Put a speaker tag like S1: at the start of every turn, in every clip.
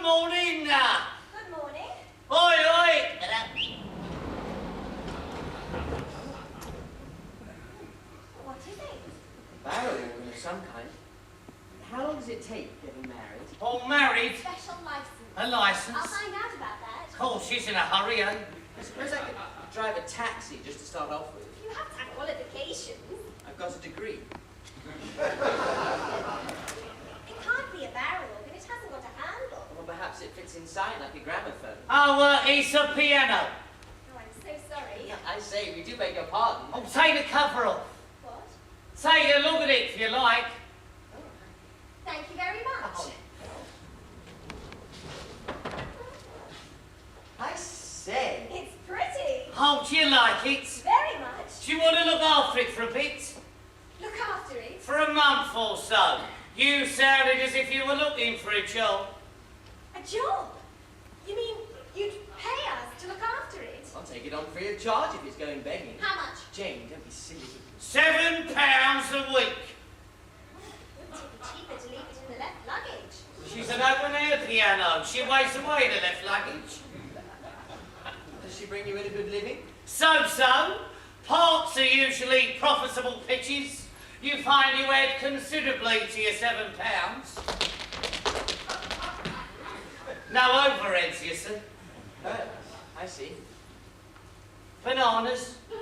S1: morning.
S2: Good morning.
S1: Oi, oi.
S2: What is it?
S3: Barrel organ of some kind. How long does it take getting married?
S1: All married.
S2: Special license.
S1: A
S2: I'll
S1: licence.
S2: find out about that.
S1: Of course, she's in a hurry, eh?
S3: I suppose I could drive a taxi just to start off with.
S2: You have to have qualifications.
S3: I've got a degree.
S2: It can't be a barrel organ. It hasn't got a handle.
S3: Or perhaps it fits inside like a gramophone.
S1: Oh, it's a piano.
S2: Oh, I'm so sorry.
S3: I say, we do beg your pardon.
S1: Oh, take the cover off.
S2: What?
S1: Take a look at it if you like.
S2: Thank you very much.
S3: Oh. I say.
S2: It's pretty.
S1: Oh, do you like it?
S2: Very much.
S1: Do you want to look after it for a bit?
S2: Look after it.
S1: For a month or so. You sounded as if you were looking for a job.
S2: A job? You mean you'd pay us to look after it?
S3: I'll take it on free of charge if it's going begging.
S2: How much?
S3: Jane, don't be silly.
S1: £7 a week.
S2: It would be cheaper to leave it in the left luggage.
S1: She's an open-air piano. She weighs away the left luggage.
S3: Does she bring you in a good living?
S1: So-so. Parts are usually profitable pitches. You find you add considerably to your £7. No overheads, you see.
S3: Oh, I see.
S1: Bananas?
S2: No,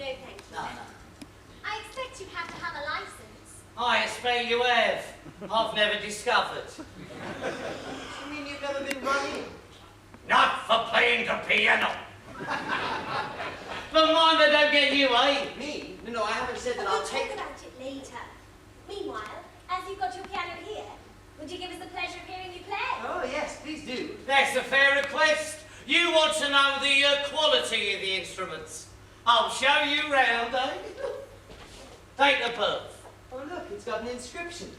S2: thank you.
S1: No.
S2: I expect you have to have a license.
S1: I expect you have. I've never discovered.
S3: You mean you've never been running?
S1: Not for playing the piano. But mind I don't get you, eh?
S3: Me? No, I haven't said that
S2: We'll
S3: I'll
S2: talk
S3: take...
S2: about it later. Meanwhile, as you've got your piano here, would you give us the pleasure of hearing you play?
S3: Oh, yes, please do.
S1: That's a fair request. You want to know the quality of the instruments. I'll show you round, eh? Date of birth.
S3: Oh, look, it's got an inscription.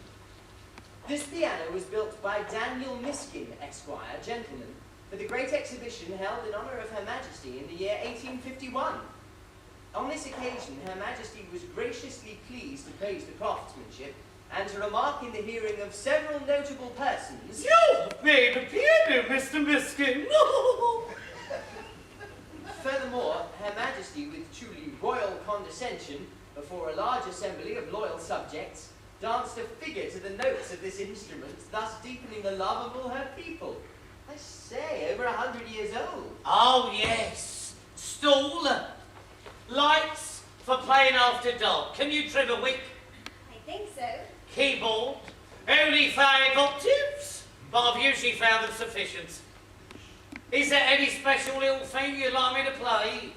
S3: This piano was built by Daniel Miskin, Esquire, gentleman, for the great exhibition held in honour of Her Majesty in the year 1851. On this occasion, Her Majesty was graciously pleased to praise the craftsmanship and to remark in the hearing of several notable persons...
S1: You've made a piano, Mr. Miskin.
S3: Furthermore, Her Majesty, with truly royal condescension, before a large assembly of loyal subjects, danced a figure to the notes of this instrument, thus deepening the love of all her people. I say, over 100 years old.
S1: Oh, yes. Stool. Lights for playing after dark. Can you trim a wick?
S2: I think so.
S1: Keyboard. Only 5 octaves, but I've usually found them sufficient. Is there any special little thing you'd like me to play?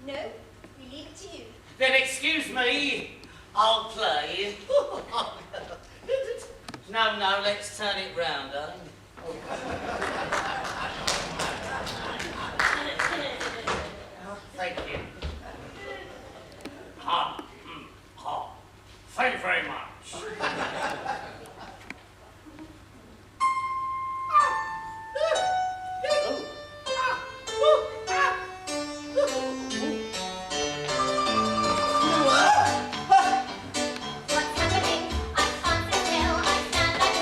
S2: No, we leave it to you.
S1: Then excuse me, I'll play. No, let's turn it round, eh? Thank you. Ha. Thank you very much.
S2: What's happening? I can't tell. I stand like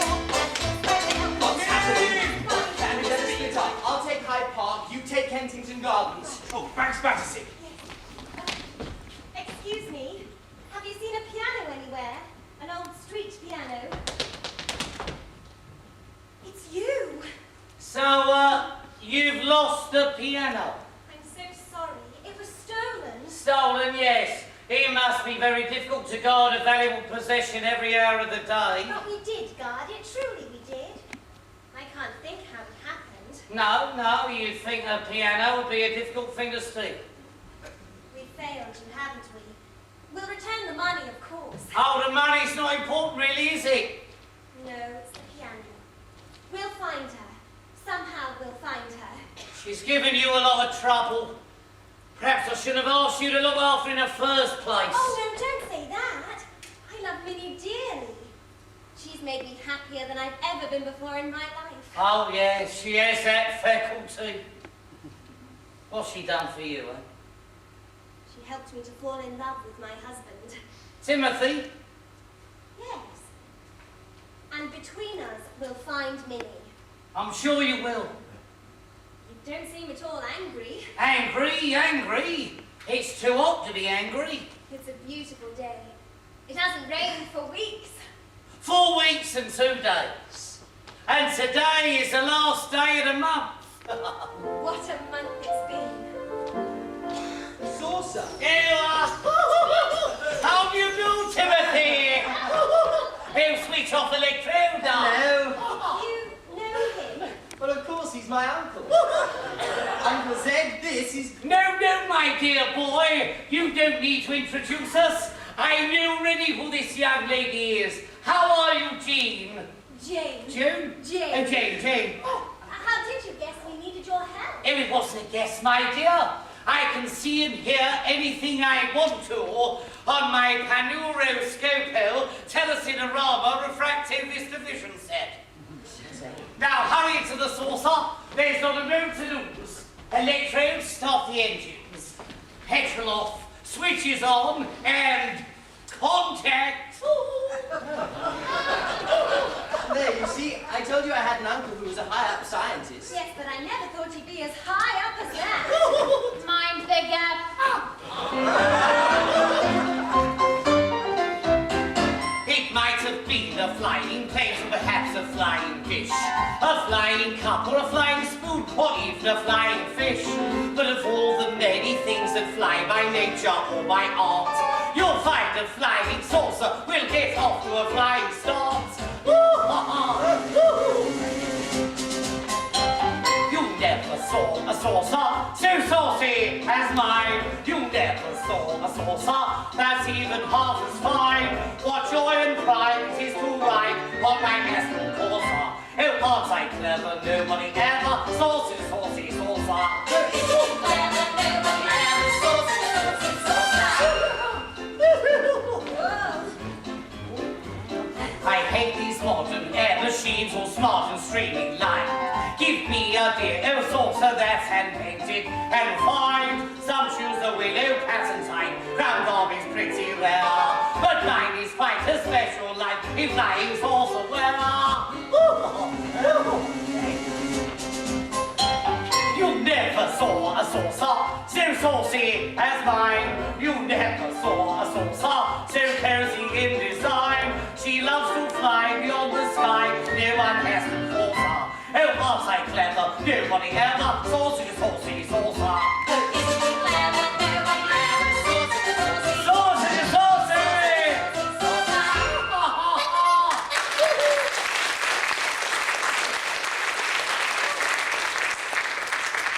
S3: What's happening? Can we let us split up? I'll take Hyde Park, you take Kensington Gardens.
S1: Oh, thanks, Battersea.
S2: Excuse me, have you seen a piano anywhere? An old street piano? It's you!
S1: So, you've lost the piano.
S2: I'm so sorry. It was stolen.
S1: Stolen, yes. It must be very difficult to guard a valuable possession every hour of the day.
S2: But we did guard it, truly we did. I can't think how it happened.
S1: No, you'd think a piano would be a difficult thing to steal.
S2: We failed you, haven't we? We'll return the money, of course.
S1: Oh, the money's not important, really, is it?
S2: No, it's the piano. We'll find her. Somehow we'll find her.
S1: She's given you a lot of trouble. Perhaps I shouldn't have asked you to look after her in the first place.
S2: Oh, no, don't say that. I love Minnie dearly. She's made me happier than I've ever been before in my life.
S1: Oh, yes, she has that faculty. What's she done for you, eh?
S2: She helped me to fall in love with my husband.
S1: Timothy?
S2: Yes. And between us, we'll find Minnie.
S1: I'm sure you will.
S2: You don't seem at all angry.
S1: Angry, angry. It's too hot to be angry.
S2: It's a beautiful day. It hasn't rained for weeks.
S1: 4 weeks and 2 days. And today is the last day of the month.
S2: What a month it's been.
S3: Saucer!
S1: Here you are. How do you do, Timothy? He'll switch off electrode now.
S3: Hello.
S2: You know him?
S3: Well, of course, he's my uncle. Uncle Zed, this is...
S1: No, my dear boy. You don't need to introduce us. I know already who this young lady is. How are you, Jean?
S2: Jane.
S1: June?
S2: Jane.
S1: Jane.
S2: How did you guess we needed your help?
S1: It wasn't a guess, my dear. I can see and hear anything I want to on my Paneuroscopo Telecinorama Refractive Vista Vision set. Now hurry to the saucer. There's not a moment to lose. Electrodes start the engines. Petrol off, switches on, and contact.
S3: There, you see, I told you I had an uncle who was a high-up scientist.
S2: Yes, but I never thought he'd be as high up as that. Mind the gap.
S1: It might have been a flying plane, or perhaps a flying dish, a flying cup, or a flying spoon, or even a flying fish. But of all the many things that fly by nature or by art, you'll find a flying saucer will get off to a flying start. You never saw a saucer so saucy as mine. You never saw a saucer that's even half as fine. What joy and pride it is to ride on my Aston Corsa. Oh, aren't I clever? Nobody ever saucy, saucy, saucer. I hate these modern air machines, all smart and streaming light. Give me a dear old saucer that's hand-painted and fine. Some choose the willow pattern crown bob is pretty rare. But mine is quite a special, like a flying saucer wearer. You never saw a saucer so saucy as mine. You never saw a saucer so cozy in design. She loves to fly beyond the sky. No one has to force her. Oh, aren't I clever? Nobody ever saucy, saucy, saucer. Saucy, saucy!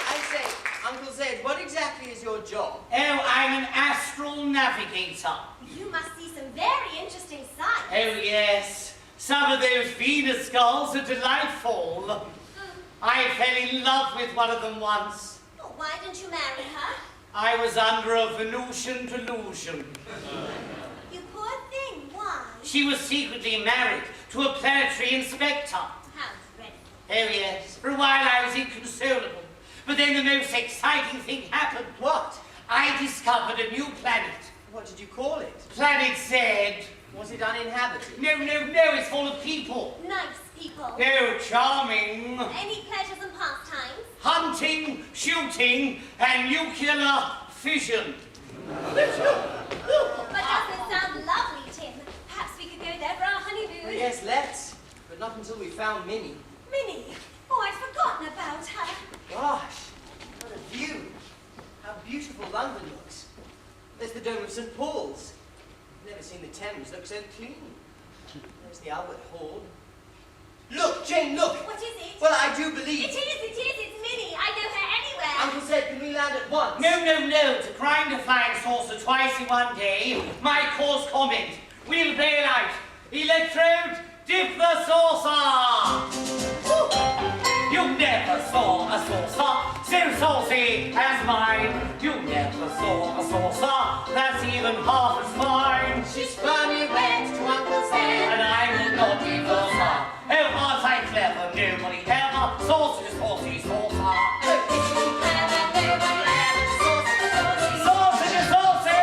S3: I say, Uncle Zed, what exactly is your job?
S1: Oh, I'm an astral navigator.
S2: You must see some very interesting sights.
S1: Oh, yes. Some of those Venus skulls are delightful. I fell in love with one of them once.
S2: Oh, why didn't you marry her?
S1: I was under a Venusian delusion.
S2: You poor thing, why?
S1: She was secretly married to a planetary inspector.
S2: How dreadful.
S1: Oh, yes. For a while I was inconsolable. But then the most exciting thing happened.
S3: What?
S1: I discovered a new planet.
S3: What did you call it?
S1: Planet Z.
S3: Was it uninhabited?
S1: No, it's full of people.
S2: Nice people.
S1: Oh, charming.
S2: Any pleasures and pastimes?
S1: Hunting, shooting, and nuclear fission.
S2: But doesn't it sound lovely, Tim? Perhaps we could go there for our honeymoon.
S3: Well, yes, let's. But not until we found Minnie.
S2: Minnie? Oh, I'd forgotten about her.
S3: Gosh, what a view. How beautiful London looks. There's the Dome of St. Paul's. I've never seen the Thames look so clean. There's the Albert Hall. Look, Jane, look!
S2: What is it?
S3: Well, I do believe...
S2: It's Minnie. I know her anywhere.
S3: Uncle said, can we land at once?
S1: No. To grind a flying saucer twice in one day, my course comment. We'll bail out. Electrode, dip the saucer. You never saw a saucer so saucy as mine. You never saw a saucer that's even half as fine.
S3: She's firmly wed to Uncle Zed.
S1: And I will not divorce her. Oh, aren't I clever? Nobody ever saucy, saucy, saucer. Saucy, saucy!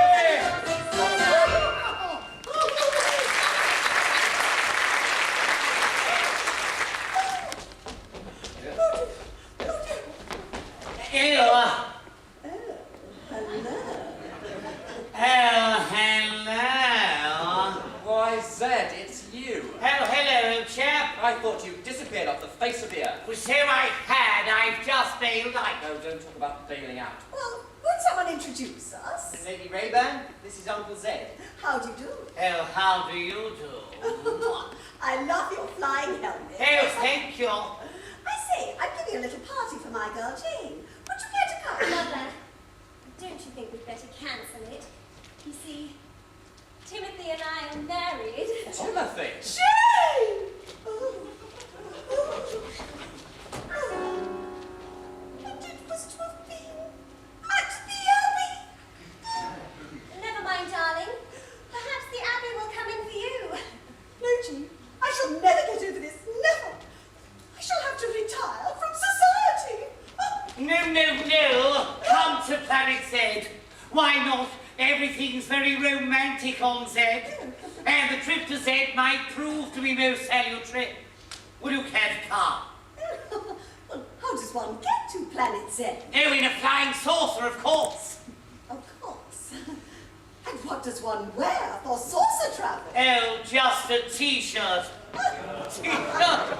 S3: I thought you disappeared off the face of the earth.
S1: Well, so I had. I've just bailed out.
S3: No, don't talk about bailing out.
S4: Well, would someone introduce us?
S3: Lady Rayburn, this is Uncle Zed.
S4: How do you do?
S1: Oh, how do you do?
S4: I love your flying helmet.
S1: Oh, thank you.
S4: I say, I'm giving a little party for my girl Jane. Would you care to come?
S2: Mother, don't you think we'd better cancel it? You see, Timothy and I are married.
S3: Timothy!
S4: Jane! Oh. And it was to have been at the Abbey.
S2: Never mind, darling. Perhaps the Abbey will come in for you.
S4: No, Jean, I shall never get over this. Never. I shall have to retire from society.
S1: No. Come to Planet Z. Why not? Everything's very romantic on Z. And the trip to Z might prove to be most salutary. Would you care to come?
S4: Well, how does one get to Planet Z?
S1: Oh, in a flying saucer, of course.
S4: Of course. And what does one wear for saucer travel?
S1: Oh, just a t-shirt. T-shirt.